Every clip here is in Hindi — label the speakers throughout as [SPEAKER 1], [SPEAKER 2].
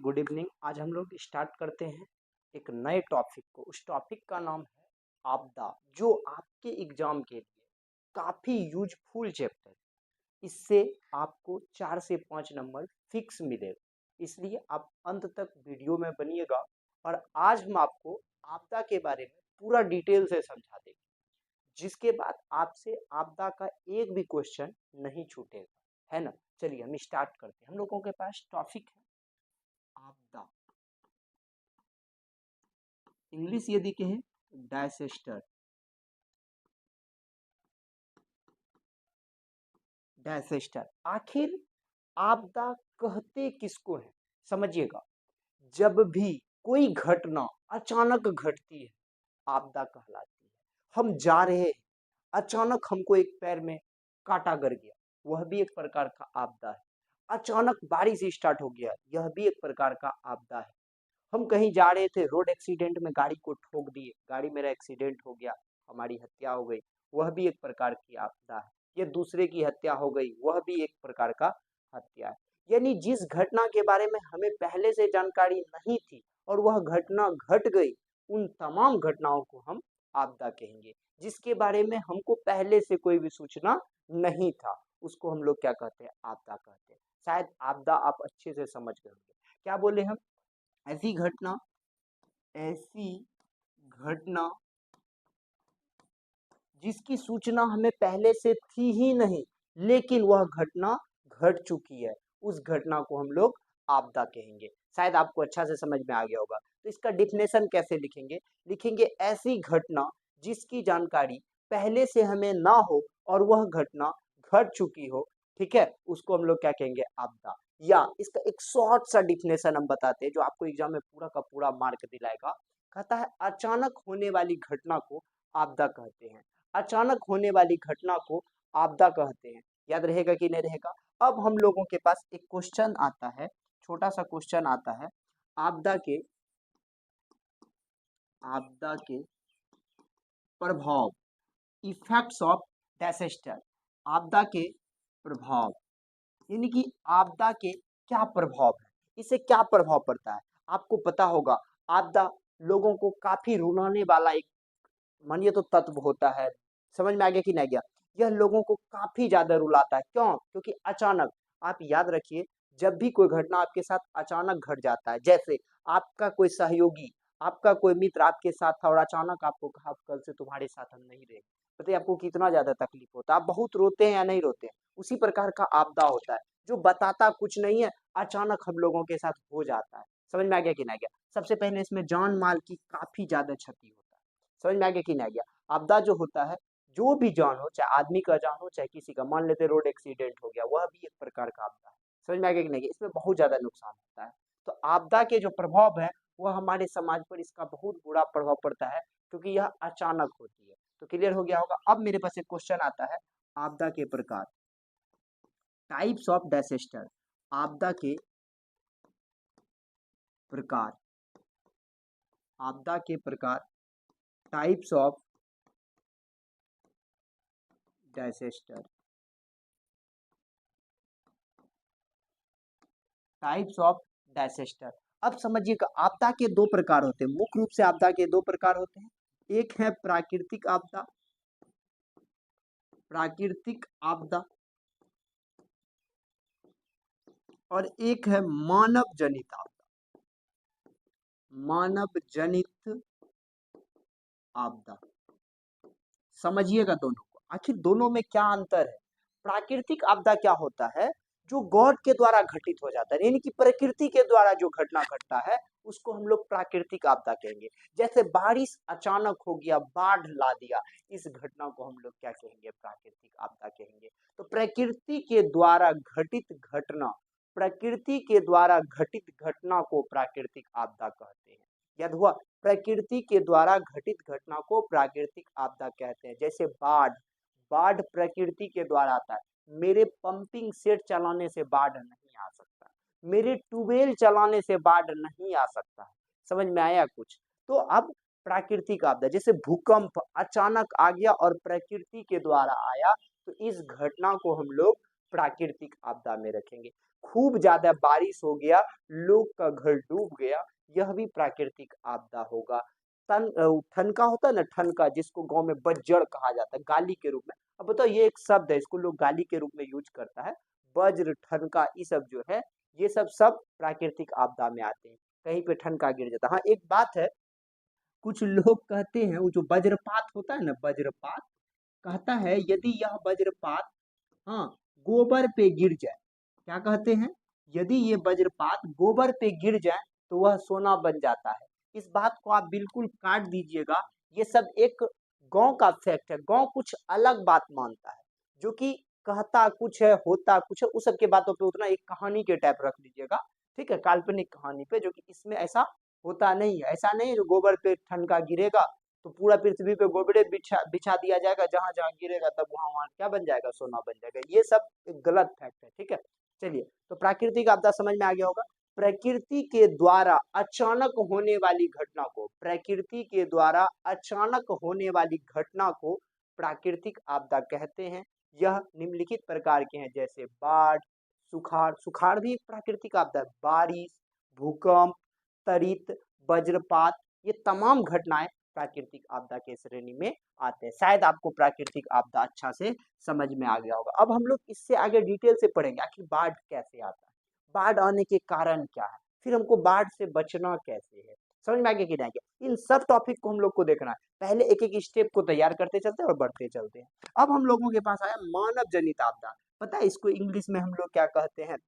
[SPEAKER 1] Good evening. आज हम लोग स्टार्ट करते हैं एक नए टॉपिक को। उस टॉपिक का नाम है आपदा, जो आपके एग्जाम के लिए काफ़ी यूजफुल चैप्टर है। इससे आपको 4 से 5 नंबर फिक्स मिलेगा, इसलिए आप अंत तक वीडियो में बनिएगा। और आज हम आपको आपदा के बारे में पूरा डिटेल से समझा देंगे, जिसके बाद आपसे आपदा का एक भी क्वेश्चन नहीं छूटेगा, है ना। चलिए हम स्टार्ट करते हैं। हम लोगों के पास टॉपिक है आपदा। इंग्लिश यदि कहें डायसेस्टर। डायसेस्टर आखिर आपदा कहते किसको है, समझिएगा। जब भी कोई घटना अचानक घटती है, आपदा कहलाती है। हम जा रहे हैं, अचानक हमको एक पैर में कांटा गड़ गया, वह भी एक प्रकार का आपदा है। अचानक बारिश स्टार्ट हो गया, यह भी एक प्रकार का आपदा है। हम कहीं जा रहे थे, रोड एक्सीडेंट में गाड़ी को ठोक दिए, गाड़ी मेरा एक्सीडेंट हो गया, हमारी हत्या हो गई, वह भी एक प्रकार की आपदा है। या दूसरे की हत्या हो गई, वह भी एक प्रकार का हत्या है। यानी जिस घटना के बारे में हमें पहले से जानकारी नहीं थी और वह घटना घट गई, उन तमाम घटनाओं को हम आपदा कहेंगे। जिसके बारे में हमको पहले से कोई भी सूचना नहीं था, उसको हम लोग क्या कहते हैं, आपदा कहते हैं। शायद आपदा आप अच्छे से समझ गए होंगे। क्या बोले हम, ऐसी घटना जिसकी सूचना हमें पहले से थी ही नहीं, लेकिन वह घटना घट चुकी है, उस घटना को हम लोग आपदा कहेंगे। शायद आपको अच्छा से समझ में आ गया होगा। तो इसका डिफिनेशन कैसे लिखेंगे, लिखेंगे ऐसी घटना जिसकी जानकारी पहले से हमें ना हो और वह घटना घट चुकी हो, ठीक है, उसको हम लोग क्या कहेंगे, आपदा। या इसका एक शॉर्ट सा डिफिनेशन हम बताते हैं, जो आपको एग्जाम में पूरा का पूरा मार्क दिलाएगा। कहता है अचानक होने वाली घटना को आपदा कहते हैं। अचानक होने वाली घटना को आपदा कहते हैं। याद रहेगा कि नहीं रहेगा। अब हम लोगों के पास एक क्वेश्चन आता है, छोटा सा क्वेश्चन आता है, आपदा के प्रभाव, इफेक्ट्स ऑफ डिजास्टर। आपदा के प्रभाव यानी कि आपदा के क्या प्रभाव है, इससे क्या प्रभाव पड़ता है। आपको पता होगा, आपदा लोगों को काफी रुलाने वाला एक मानिए तो तत्व होता है। समझ में आ गया कि नहीं गया। यह लोगों को काफी ज्यादा रुलाता है। क्यों? क्योंकि अचानक, आप याद रखिए, जब भी कोई घटना आपके साथ अचानक घट जाता है, जैसे आपका कोई सहयोगी, आपका कोई मित्र आपके साथ था और अचानक आपको कहा कल से तुम्हारे साथ हम नहीं रहे, बताइए आपको कितना ज्यादा तकलीफ होता है। आप बहुत रोते हैं या नहीं रोते हैं। उसी प्रकार का आपदा होता है, जो बताता कुछ नहीं है, अचानक हम लोगों के साथ हो जाता है। समझ में आ गया कि नहीं गया। सबसे पहले इसमें जान माल की काफी ज्यादा क्षति होता है। समझ में आ गया कि नहीं गया। आपदा जो होता है, जो भी जान हो, चाहे आदमी का जान हो, चाहे किसी का, मान लेते रोड एक्सीडेंट हो गया, वह भी एक प्रकार का आपदा है। समझ में आ गया कि नहीं गया। इसमें बहुत ज्यादा नुकसान होता है। तो आपदा के जो प्रभाव है, वह हमारे समाज पर इसका बहुत बुरा प्रभाव पड़ता है, क्योंकि यह अचानक होती है। तो क्लियर हो गया होगा। अब मेरे पास एक क्वेश्चन आता है, आपदा के प्रकार, टाइप्स ऑफ डिजास्टर। आपदा के प्रकार, आपदा के प्रकार, types of disaster. Types of disaster. अब समझिएगा, आपदा के दो प्रकार होते हैं, मुख्य रूप से आपदा के दो प्रकार होते हैं। एक है प्राकृतिक आपदा, प्राकृतिक आपदा, और एक है मानव जनित आपदा, मानव जनित आपदा। समझिएगा दोनों को, आखिर दोनों में क्या अंतर है। प्राकृतिक आपदा क्या होता है, जो गॉड के द्वारा घटित हो जाता है, यानी कि प्रकृति के द्वारा जो घटना घटता है, उसको हम लोग प्राकृतिक आपदा कहेंगे। जैसे बारिश अचानक हो गया, बाढ़ ला दिया, इस घटना को हम लोग क्या कहेंगे, प्राकृतिक आपदा कहेंगे। तो प्रकृति के द्वारा घटित घटना, प्रकृति के द्वारा घटित घटना को प्राकृतिक आपदा कहते हैं। याद हुआ, प्रकृति के द्वारा घटित घटना को प्राकृतिक आपदा कहते हैं। जैसे बाढ़, बाढ़ प्रकृति के द्वारा आता है। मेरे पंपिंग सेट चलाने से बाढ़ नहीं आ सकता, मेरे ट्यूबवेल चलाने से बाढ़ नहीं आ सकता है। समझ में आया कुछ। तो अब प्राकृतिक आपदा, जैसे भूकंप अचानक आ गया और प्रकृति के द्वारा आया, तो इस घटना को हम लोग प्राकृतिक आपदा में रखेंगे। खूब ज्यादा बारिश हो गया, लोग का घर डूब गया, यह भी प्राकृतिक आपदा होगा। ठनका होता है ना, ठनका जिसको गांव में बज्जड़ कहा जाता है गाली के रूप में। अब बताओ, ये एक शब्द है, इसको लोग गाली के रूप में यूज करता है। वज्र, ठनका, ये सब जो है, ये सब प्राकृतिक आपदा में आते हैं। कहीं पे ठनका गिर जाता है। हाँ, एक बात है, कुछ लोग कहते हैं वो जो वज्रपात होता है ना, वज्रपात कहता है यदि यह वज्रपात, हाँ, गोबर पे गिर जाए, क्या कहते हैं, यदि ये वज्रपात गोबर पे गिर जाए तो वह सोना बन जाता है। इस बात को आप बिल्कुल काट दीजिएगा। ये सब एक गांव का फैक्ट है। गांव कुछ अलग बात मानता है, जो कि कहता कुछ है होता कुछ है। उस सब के बातों पे उतना एक कहानी के टाइप रख लीजिएगा, ठीक है, काल्पनिक कहानी पे, जो कि इसमें ऐसा होता नहीं है। ऐसा नहीं है जो गोबर पे ठनका गिरेगा तो पूरा पृथ्वी पे गोबरे बिछा बिछा दिया जाएगा, जहां जहां गिरेगा तब वहां वहां क्या बन जाएगा, सोना बन जाएगा। ये सब एक गलत फैक्ट है, ठीक है। चलिए, तो प्राकृतिक आपदा समझ में आ गया होगा। प्रकृति के द्वारा अचानक होने वाली घटना को, प्रकृति के द्वारा अचानक होने वाली घटना को प्राकृतिक आपदा कहते हैं। यह निम्नलिखित प्रकार के हैं, जैसे बाढ़, सुखाड़, सुखाड़ भी एक प्राकृतिक आपदा है, बारिश, भूकंप, तरित, वज्रपात, ये तमाम घटनाएं प्राकृतिक आपदा के श्रेणी में आते हैं। शायद आपको प्राकृतिक आपदा अच्छा से समझ में आ गया होगा। अब हम लोग इससे आगे डिटेल से पढ़ेंगे, आखिर बाढ़ कैसे आता है, बाढ़ आने के कारण क्या है, फिर हमको बाढ़ से बचना कैसे है। समझ में आगे कि नहीं आगे, इन सब टॉपिक को हम लोग को देखना है। पहले एक एक स्टेप को तैयार करते चलते हैं और बढ़ते चलते हैं। अब हम लोगों के पास आया मानव जनित आपदा। पता है इसको इंग्लिश में हम लोग क्या कहते हैं,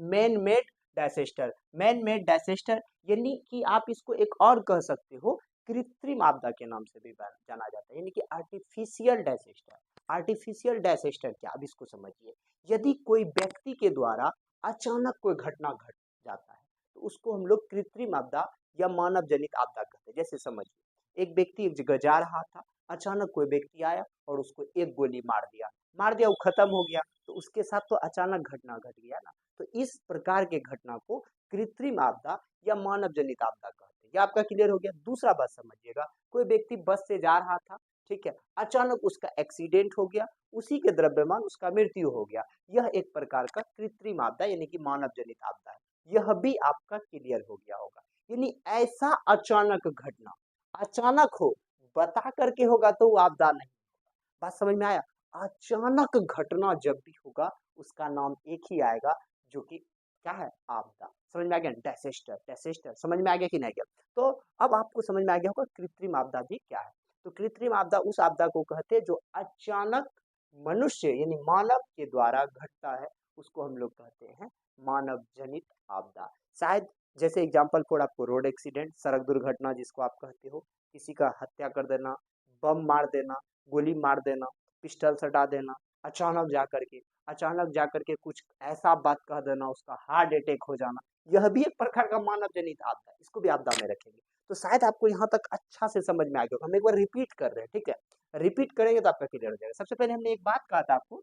[SPEAKER 1] man made disaster. Man made disaster यानी कि आप इसको एक और कह सकते हो, कृत्रिम आपदा के नाम से भी जाना जाता है, यानी कि आर्टिफिशियल डिजास्टर। आर्टिफिशियल डिजास्टर क्या, अब इसको समझिए। यदि कोई व्यक्ति के द्वारा अचानक कोई घटना घट जाता है तो उसको हम लोग कृत्रिम आपदा या मानव जनित आपदा कहते हैं। जैसे समझिए, एक व्यक्ति एक जगह जा रहा था, अचानक कोई व्यक्ति आया और उसको एक गोली मार दिया, वो खत्म हो गया। तो उसके साथ तो अचानक घटना घट गया ना। तो इस प्रकार के घटना को कृत्रिम आपदा या मानव जनित आपदा कहते हैं। ये आपका क्लियर हो गया। दूसरा बात समझिएगा, कोई व्यक्ति बस से जा रहा था, ठीक है, अचानक उसका एक्सीडेंट हो गया, उसी के द्रव्यमान उसका मृत्यु हो गया। यह एक प्रकार का कृत्रिम आपदा यानी कि मानव जनित आपदा है। यह भी आपका क्लियर हो गया होगा। यानी ऐसा अचानक घटना, अचानक हो, बता करके होगा तो वो आपदा नहीं। बात समझ में आया। अचानक घटना जब भी होगा उसका नाम एक ही आएगा, जो कि क्या है, आपदा। समझ में आ गया, डिजास्टर। डिजास्टर समझ में आ गया कि नहीं गया। तो अब आपको समझ में आ गया होगा कृत्रिम आपदा भी क्या है। तो कृत्रिम आपदा उस आपदा को कहते हैं जो अचानक मनुष्य यानी मानव के द्वारा घटता है, उसको हम लोग कहते हैं मानव जनित आपदा। शायद जैसे एग्जाम्पल फॉर आपको रोड एक्सीडेंट, सड़क दुर्घटना जिसको आप कहते हो, किसी का हत्या कर देना, बम मार देना, गोली मार देना, पिस्टल सटा देना, अचानक जा करके कुछ ऐसा बात कह देना, उसका हार्ट अटैक हो जाना, यह भी एक प्रकार का मानव जनित आपदा है। इसको भी आपदा में रखेंगे। तो शायद आपको यहाँ तक अच्छा से समझ में आ गया होगा। हम एक बार रिपीट कर रहे हैं, ठीक है, रिपीट करेंगे तो आपका क्लियर हो जाएगा। सबसे पहले हमने एक बात कहा था आपको,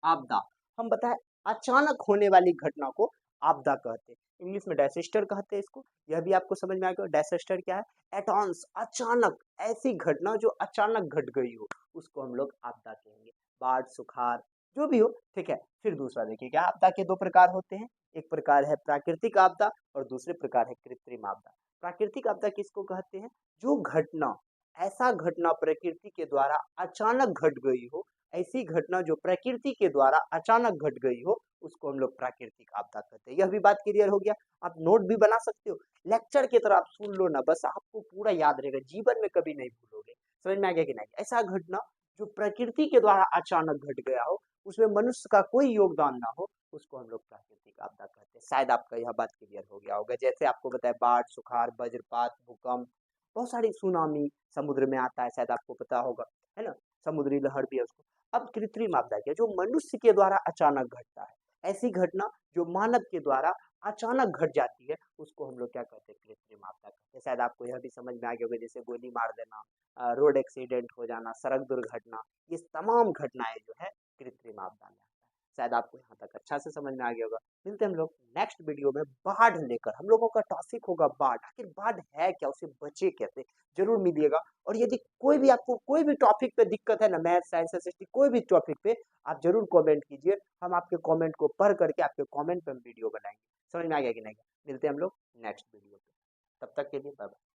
[SPEAKER 1] आपदा, हम बताए अचानक होने वाली घटना को आपदा कहते हैं। इंग्लिश में डिजास्टर कहते हैं इसको। यह भी आपको समझ में आ गया। डिजास्टर क्या है, एटॉन्स, अचानक, ऐसी घटना जो अचानक घट गई हो, उसको हम लोग आपदा कहेंगे। बाढ़, सुखाड़, जो भी हो, ठीक है। फिर दूसरा देखिए, क्या आपदा के दो प्रकार होते हैं, एक प्रकार है प्राकृतिक आपदा और दूसरे प्रकार है कृत्रिम आपदा। प्राकृतिक आपदा किसको कहते हैं, जो घटना, ऐसा घटना प्रकृति के द्वारा अचानक घट गई हो, ऐसी घटना जो प्रकृति के द्वारा अचानक घट गई हो, उसको हम लोग प्राकृतिक आपदा कहते हैं। यह भी बात क्लियर हो गया। आप नोट भी बना सकते हो, लेक्चर की तरह आप सुन लो ना, बस आपको पूरा याद रहेगा, जीवन में कभी नहीं भूलोगे। समझ में आ गया कि नहीं। ऐसा घटना जो प्रकृति के द्वारा अचानक घट गया हो, उसमें मनुष्य का कोई योगदान ना हो, उसको हम लोग प्राकृतिक आपदा कहते हैं। शायद आपका यह बात क्लियर हो गया होगा। जैसे आपको बताया, बाढ़, सुखाड़, वज्रपात, भूकंप, बहुत सारी सुनामी समुद्र में आता है, शायद आपको पता होगा, है ना, समुद्री लहर भी है उसको। अब कृत्रिम आपदा क्या, जो मनुष्य के द्वारा अचानक घटता है, ऐसी घटना जो मानव के द्वारा अचानक घट जाती है, उसको हम लोग क्या कहते हैं, कृत्रिम आपदा कहते हैं। शायद आपको यह भी समझ में आ गया होगा, जैसे गोली मार देना, रोड एक्सीडेंट हो जाना, सड़क दुर्घटना, ये तमाम घटनाएं जो है कृत्रिम आपदा में आता है। शायद आपको यहाँ तक अच्छा से समझ में आ गया होगा। मिलते हैं हम लोग नेक्स्ट वीडियो में बाढ़ लेकर। हम लोगों का टॉपिक होगा बाढ़। आखिर बाढ़ है क्या, उसे बचे कैसे, जरूर मिलिएगा। और यदि कोई भी आपको कोई भी टॉपिक पे दिक्कत है ना, मैथ साइंस एसएसटी कोई भी टॉपिक पे, आप जरूर कमेंट कीजिए। हम आपके कमेंट को पढ़ करके आपके कमेंट पे हम वीडियो बनाएंगे। समझ में आ गया कि नहीं? मिलते हैं हम लोग नेक्स्ट वीडियो पे, तब तक के लिए बाय बाय।